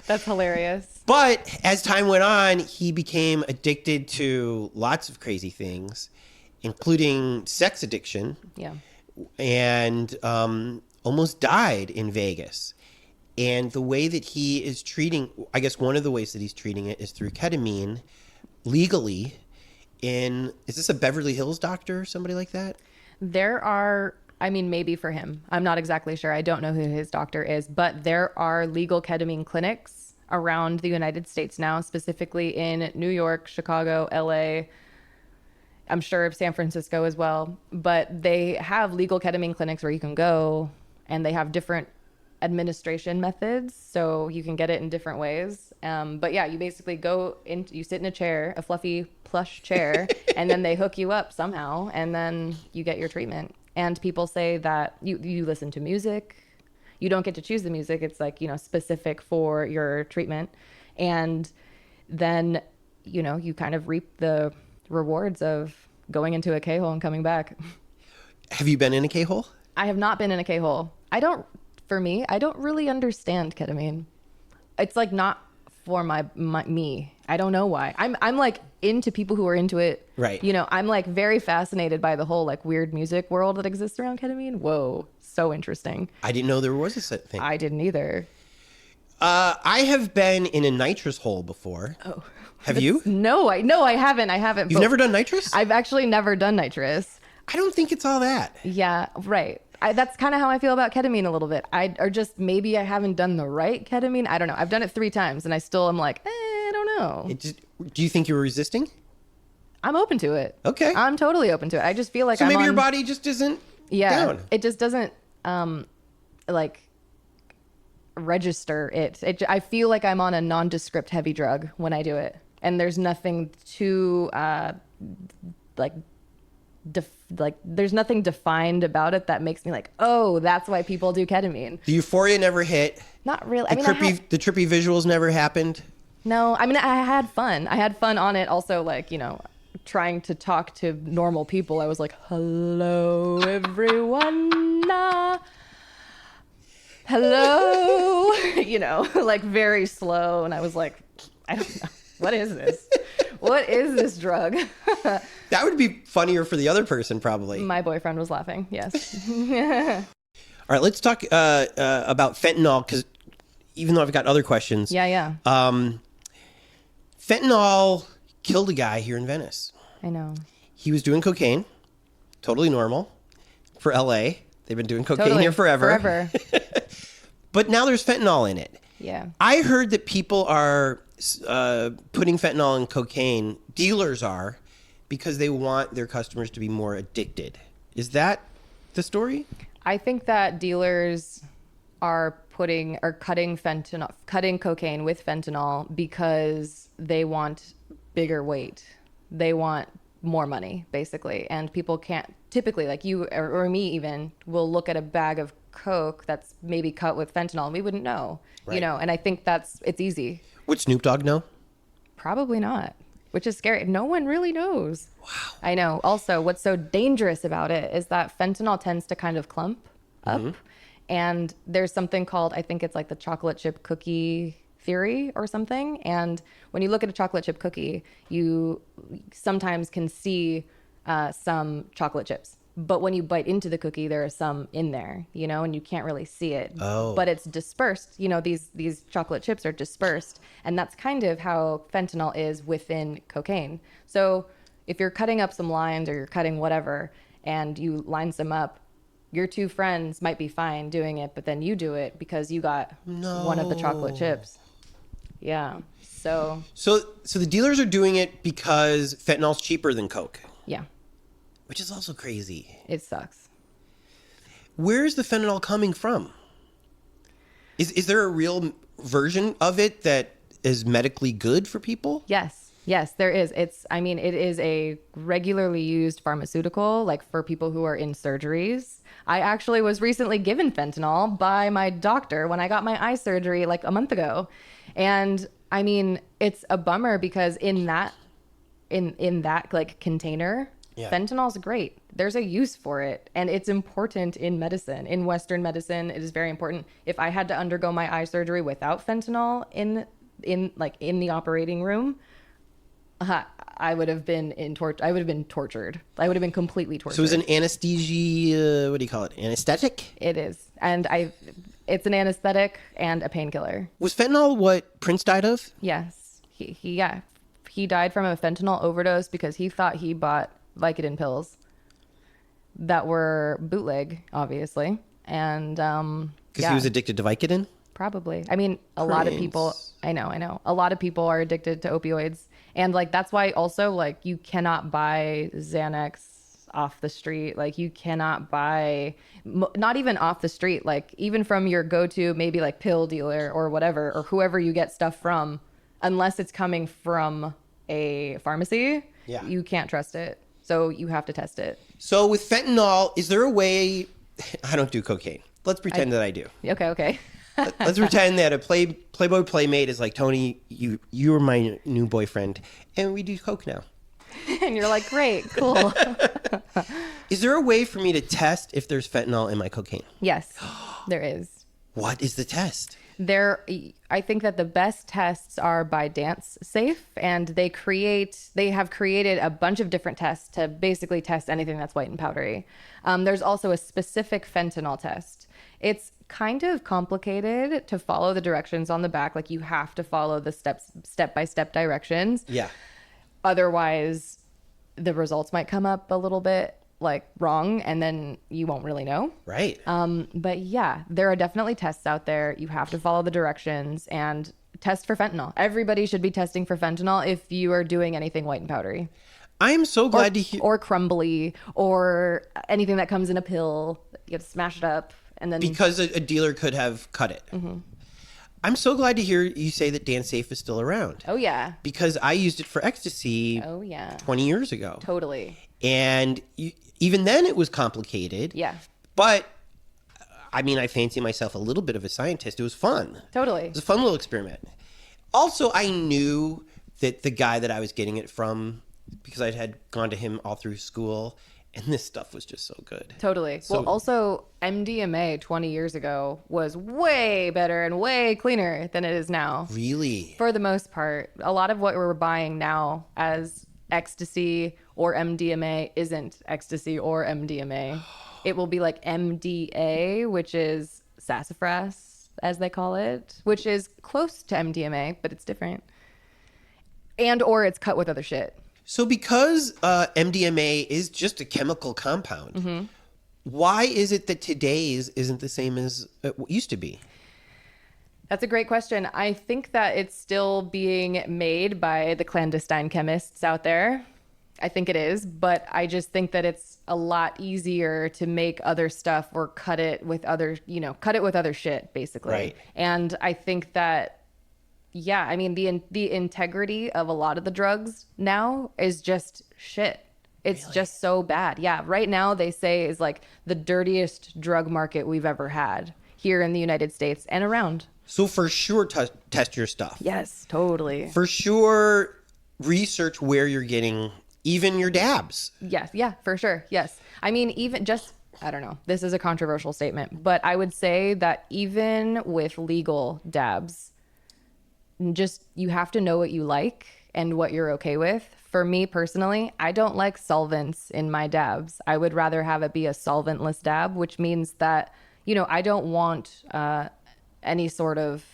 That's hilarious. But as time went on, he became addicted to lots of crazy things, including sex addiction. Yeah. And almost died in Vegas. And the way that he is treating, I guess one of the ways that he's treating it is through ketamine legally is this a Beverly Hills doctor or somebody like that? There are, maybe for him. I'm not exactly sure. I don't know who his doctor is, but there are legal ketamine clinics around the United States now, specifically in New York, Chicago, LA, I'm sure San Francisco as well. But they have legal ketamine clinics where you can go, and they have different administration methods, so you can get it in different ways. But yeah, you basically you sit in a chair, a fluffy plush chair, and then they hook you up somehow, and then you get your treatment. And people say that you listen to music. You don't get to choose the music. It's like, specific for your treatment. And then, you kind of reap the rewards of going into a K-hole and coming back. Have you been in a K-hole? I have not been in a K-hole. I don't really understand ketamine. It's like not for me. I don't know why. I'm like into people who are into it. Right. I'm like very fascinated by the whole like weird music world that exists around ketamine. Whoa, so interesting. I didn't know there was a set thing. I didn't either. I have been in a nitrous hole before. Oh. Have you? No, I haven't. You've never done nitrous? I've actually never done nitrous. I don't think it's all that. Yeah, right. That's kind of how I feel about ketamine a little bit. Or just maybe I haven't done the right ketamine. I don't know. I've done it 3 times and I still am like, I don't know. Do you think you were resisting? I'm open to it. Okay. I'm totally open to it. I just feel like maybe your body just isn't down. It just doesn't like register it. I feel like I'm on a nondescript heavy drug when I do it. And there's nothing too there's nothing defined about it that makes me like, oh, that's why people do ketamine. The euphoria never hit. Not really. The trippy visuals never happened. No, I mean, I had fun. I had fun on it. Also, like, trying to talk to normal people. I was like, hello, everyone. Hello. Like very slow. And I was like, I don't know. What is this? What is this drug? That would be funnier for the other person, probably. My boyfriend was laughing. Yes. All right, let's talk about fentanyl, because even though I've got other questions. Yeah. Fentanyl killed a guy here in Venice. I know. He was doing cocaine. Totally normal for LA. They've been doing cocaine here forever. But now there's fentanyl in it. Yeah. I heard that people are putting fentanyl in cocaine, dealers are, because they want their customers to be more addicted. Is that the story? I think that dealers are cutting cocaine with fentanyl because they want bigger weight. They want more money, basically. And people can't typically, like you or me even, will look at a bag of Coke that's maybe cut with fentanyl and we wouldn't know, right. And I think it's easy. Would Snoop Dogg know? Probably not, which is scary. No one really knows. Wow. I know. Also, what's so dangerous about it is that fentanyl tends to kind of clump up. Mm-hmm. And there's something called, I think it's like the chocolate chip cookie theory or something. And when you look at a chocolate chip cookie, you sometimes can see some chocolate chips. But when you bite into the cookie, there are some in there, and you can't really see it. Oh. But it's dispersed. These chocolate chips are dispersed. And that's kind of how fentanyl is within cocaine. So if you're cutting up some lines or you're cutting whatever and you line some up, your 2 friends might be fine doing it, but then you do it because you got one of the chocolate chips. Yeah. So the dealers are doing it because fentanyl's cheaper than Coke. Yeah. Which is also crazy. It sucks. Where's the fentanyl coming from? Is there a real version of it that is medically good for people? Yes, there is. It is a regularly used pharmaceutical, like for people who are in surgeries. I actually was recently given fentanyl by my doctor when I got my eye surgery like a month ago. And it's a bummer because in that like container, yeah. Fentanyl's great. There's a use for it, and it's important in medicine. In Western medicine, it is very important. If I had to undergo my eye surgery without fentanyl in the operating room, I would have been tortured. I would have been completely tortured. So it's an anesthesia. What do you call it? Anesthetic? It is, and it's an anesthetic and a painkiller. Was fentanyl what Prince died of? Yes, he died from a fentanyl overdose because he thought he bought Vicodin pills that were bootleg, obviously, and because he was addicted to Vicodin. Probably. A lot of people. I know. A lot of people are addicted to opioids, and that's why also you cannot buy Xanax off the street. Like you cannot buy, not even off the street, like even from your go-to, maybe like pill dealer or whatever, or whoever you get stuff from, unless it's coming from a pharmacy, you can't trust it. So you have to test it. So with fentanyl, is there a way, I don't do cocaine. Let's pretend that I do. Okay. Let's pretend that a Playboy Playmate is like, Tony, you are my new boyfriend, and we do coke now. And you're like, great, cool. Is there a way for me to test if there's fentanyl in my cocaine? Yes, there is. What is the test? I think that the best tests are by Dance Safe, and they have created a bunch of different tests to basically test anything that's white and powdery. There's also a specific fentanyl test. It's kind of complicated to follow the directions on the back. Like you have to follow the step-by-step directions. Yeah. Otherwise, the results might come up a little bit like wrong, and then you won't really know. Right. But yeah, there are definitely tests out there. You have to follow the directions and test for fentanyl. Everybody should be testing for fentanyl if you are doing anything white and powdery. I am so glad to hear. Or crumbly, or anything that comes in a pill. You have to smash it up. And then Because a dealer could have cut it. Mm-hmm. I'm so glad to hear you say that Dance Safe is still around. Oh, yeah. Because I used it for ecstasy 20 years ago. Totally. And even then it was complicated. Yeah. But, I mean, I fancy myself a little bit of a scientist. It was fun. Totally. It was a fun little experiment. Also, I knew that the guy that I was getting it from, because I had gone to him all through school, and this stuff was just so good. Totally. So, well, also, MDMA 20 years ago was way better and way cleaner than it is now. Really? For the most part. A lot of what we're buying now as ecstasy or MDMA isn't ecstasy or MDMA. It will be like MDA, which is sassafras, as they call it, which is close to MDMA, but it's different. And or it's cut with other shit. So because MDMA is just a chemical compound, mm-hmm. why is it that today's isn't the same as it used to be? That's a great question. I think that it's still being made by the clandestine chemists out there. I think it is, but I just think that it's a lot easier to make other stuff or cut it with other shit, basically. Right. And I think that, yeah, I mean, the integrity of a lot of the drugs now is just shit. It's Really? just so bad. Yeah. Right now they say is like the dirtiest drug market we've ever had here in the United States and around. So for sure, test your stuff. Yes, totally. For sure, research where you're getting even your dabs. Yes. Yeah, for sure. Yes. I mean, even just, I don't know, this is a controversial statement, but I would say that even with legal dabs, just you have to know what you like and what you're okay with. For me personally, I don't like solvents in my dabs. I would rather have it be a solventless dab, which means that, I don't want any sort of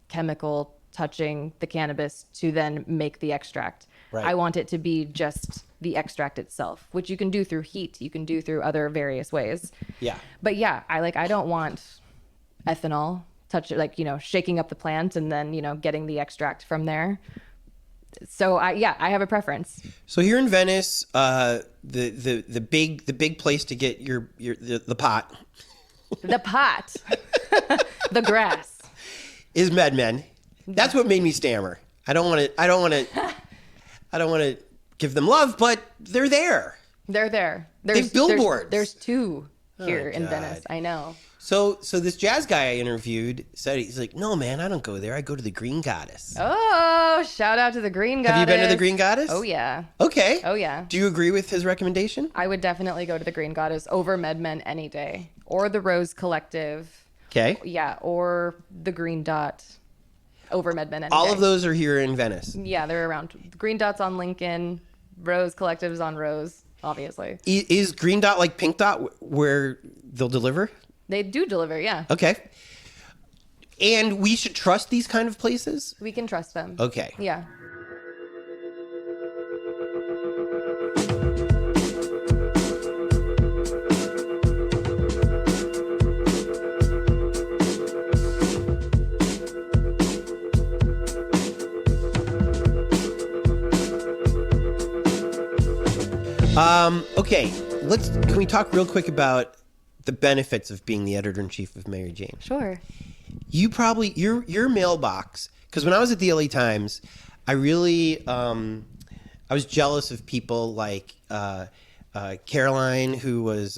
chemical touching the cannabis to then make the extract. Right. I want it to be just the extract itself, which you can do through heat. You can do through other various ways. Yeah. But yeah, I don't want ethanol shaking up the plant and then, getting the extract from there. So I have a preference. So here in Venice, the big place to get the pot. The pot. The grass. Is MedMen. That's what made me stammer. I don't want to give them love, but they're there. They're there. They've billboards. There's two here in God. Venice. I know. So this jazz guy I interviewed said, he's like, no, man, I don't go there. I go to the Green Goddess. Oh, shout out to the Green Goddess. Have you been to the Green Goddess? Oh, yeah. Okay. Oh, yeah. Do you agree with his recommendation? I would definitely go to the Green Goddess over MedMen any day. Or the Rose Collective. Okay. Yeah, or the Green Dot over MedMen any All day. of those are here in Venice. Yeah, they're around. Green Dot's on Lincoln. Rose Collective's on Rose, obviously. Is Green Dot like Pink Dot where they'll deliver? They do deliver, yeah. Okay. And we should trust these kind of places? We can trust them. Okay. Yeah. Okay. Can we talk real quick about the benefits of being the editor-in-chief of Mary Jane? Sure. You probably, your mailbox, because when I was at the LA Times, I really, I was jealous of people like Caroline, who was,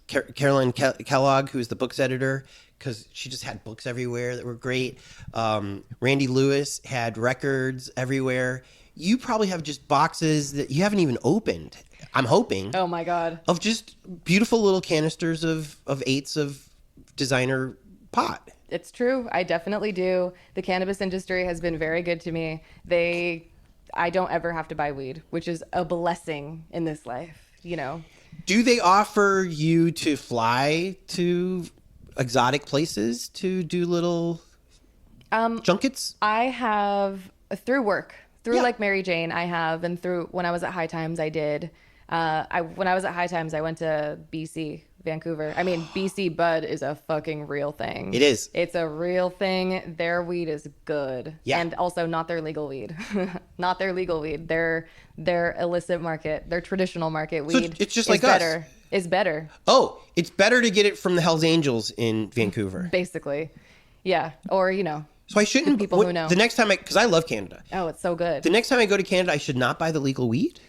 Caroline Kellogg, who was the books editor, because she just had books everywhere that were great. Randy Lewis had records everywhere. You probably have just boxes that you haven't even opened, I'm hoping. Oh my God. Of just beautiful little canisters of eighths of designer pot. It's true. I definitely do. The cannabis industry has been very good to me. I don't ever have to buy weed, which is a blessing in this life, you know. Do they offer you to fly to exotic places to do little junkets? I have, through work, like Mary Jane, I have, and through when I was at High Times, I did. When I was at High Times, I went to BC, Vancouver. I mean, BC bud is a fucking real thing. It is. It's a real thing. Their weed is good. Yeah. And also not their legal weed. Not their legal weed. Their illicit market, their traditional market weed. So it's just is like better. us. Is better. Oh, it's better to get it from the Hells Angels in Vancouver. Basically. Yeah. Or, you know. So I shouldn't. People who know. The next time because I love Canada. Oh, it's so good. The next time I go to Canada, I should not buy the legal weed?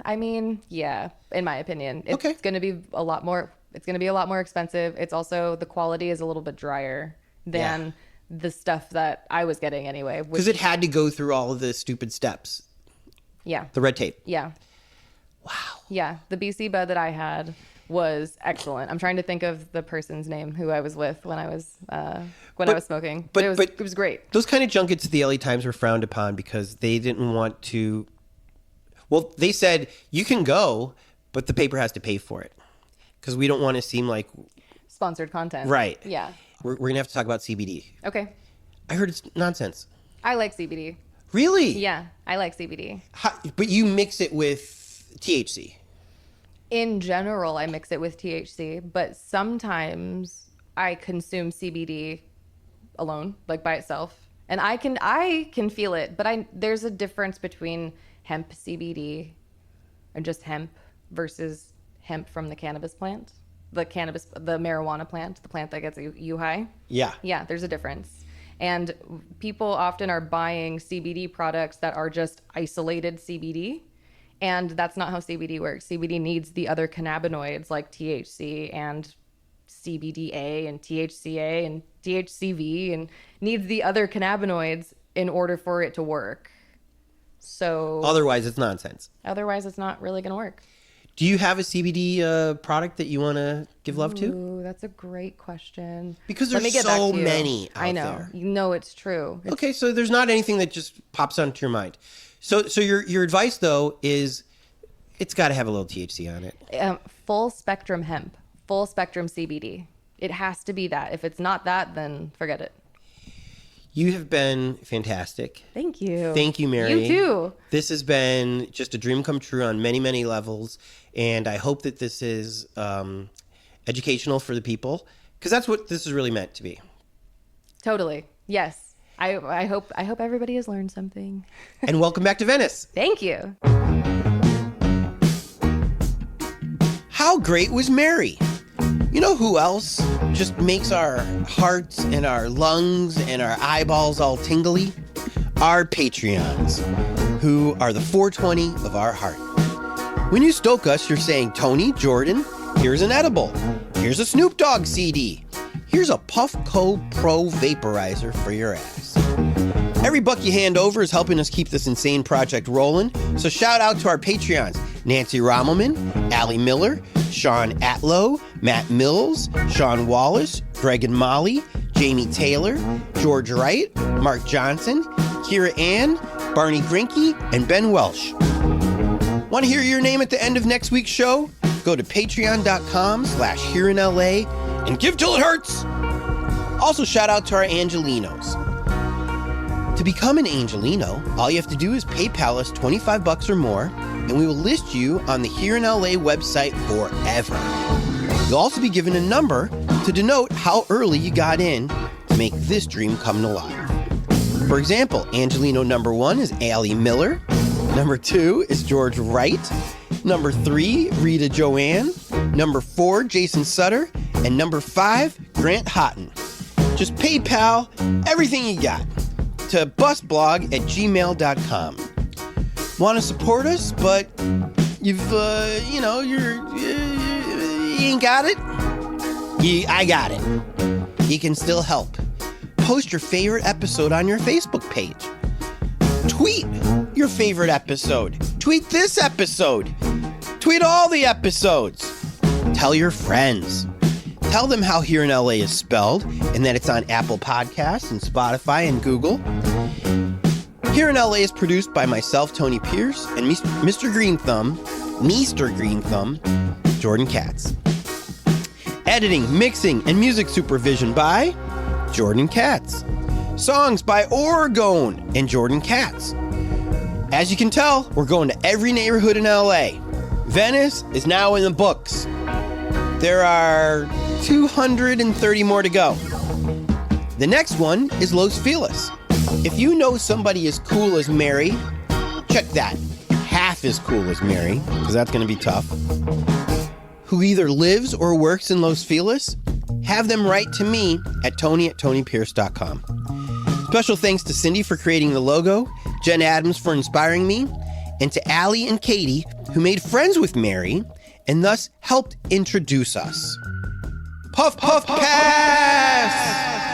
I mean, yeah, in my opinion. It's going to be a lot more. It's going to be a lot more expensive. It's also, the quality is a little bit drier than the stuff that I was getting anyway. Because it had to go through all of the stupid steps. Yeah. The red tape. Yeah. Wow. Yeah. The BC bud that I had was excellent. I'm trying to think of the person's name who I was with when I was I was smoking. But it was great. Those kind of junkets at the LA Times were frowned upon because they didn't want to. Well, they said you can go, but the paper has to pay for it because we don't want to seem like sponsored content. Right. Yeah. We're gonna have to talk about CBD. Okay. I heard it's nonsense. I like CBD. Really? Yeah, I like CBD. But you mix it with THC. In general, I mix it with THC, but sometimes I consume CBD alone, like by itself. And I can feel it, but there's a difference between hemp CBD and just hemp versus hemp from the cannabis plant. The marijuana plant, the plant that gets you high. Yeah. Yeah, there's a difference. And people often are buying CBD products that are just isolated CBD. And that's not how CBD works. CBD needs the other cannabinoids like THC and CBDA and THCA and THCV, and needs the other cannabinoids in order for it to work. So otherwise, it's nonsense. Otherwise, it's not really going to work. Do you have a CBD product that you want to give love to? Ooh, that's a great question. Because there's so many out there. I know. You know it's true. Okay, so there's not anything that just pops onto your mind. So your advice, though, is it's got to have a little THC on it. Full spectrum hemp, full spectrum CBD. It has to be that. If it's not that, then forget it. You have been fantastic. Thank you. Thank you, Mary. You too. This has been just a dream come true on many, many levels. And I hope that this is educational for the people, because that's what this is really meant to be. Totally. Yes. I hope everybody has learned something. And welcome back to Venice. Thank you. How great was Mary? You know who else just makes our hearts and our lungs and our eyeballs all tingly? Our Patreons, who are the 420 of our heart. When you stoke us, you're saying, Tony, Jordan, here's an edible. Here's a Snoop Dogg CD. Here's a Puffco Pro vaporizer for your ass. Every buck you hand over is helping us keep this insane project rolling. So shout out to our Patreons, Nancy Rommelman, Allie Miller, Sean Atlow, Matt Mills, Sean Wallace, Greg and Molly, Jamie Taylor, George Wright, Mark Johnson, Kira Ann, Barney Grinke, and Ben Welsh. Want to hear your name at the end of next week's show? Go to patreon.com/hereinla and give till it hurts. Also shout out to our Angelinos. To become an Angelino, all you have to do is PayPal us $25 or more, and we will list you on the Here in LA website forever. You'll also be given a number to denote how early you got in to make this dream come to life. For example, Angelino number 1 is Allie Miller. Number 2 is George Wright. Number 3, Rita Joanne. Number 4, Jason Sutter. And number 5, Grant Houghton. Just PayPal everything you got to busblog@gmail.com. Want to support us, but you ain't got it? I got it. You can still help. Post your favorite episode on your Facebook page. Tweet your favorite episode. Tweet this episode. Tweet all the episodes. Tell your friends. Tell them how Here in LA is spelled and that it's on Apple Podcasts and Spotify and Google. Here in LA is produced by myself, Tony Pierce, and Mr. Green Thumb, Jordan Katz. Editing, mixing, and music supervision by Jordan Katz. Songs by Oregon and Jordan Katz. As you can tell, we're going to every neighborhood in LA. Venice is now in the books. There are 230 more to go. The next one is Los Feliz. If you know somebody as cool as Mary, check that. Half as cool as Mary, because that's going to be tough, who either lives or works in Los Feliz, have them write to me at tony@tonypierce.com. Special thanks to Cindy for creating the logo, Jen Adams for inspiring me, and to Allie and Katie, who made friends with Mary and thus helped introduce us. Puff, puff, pass!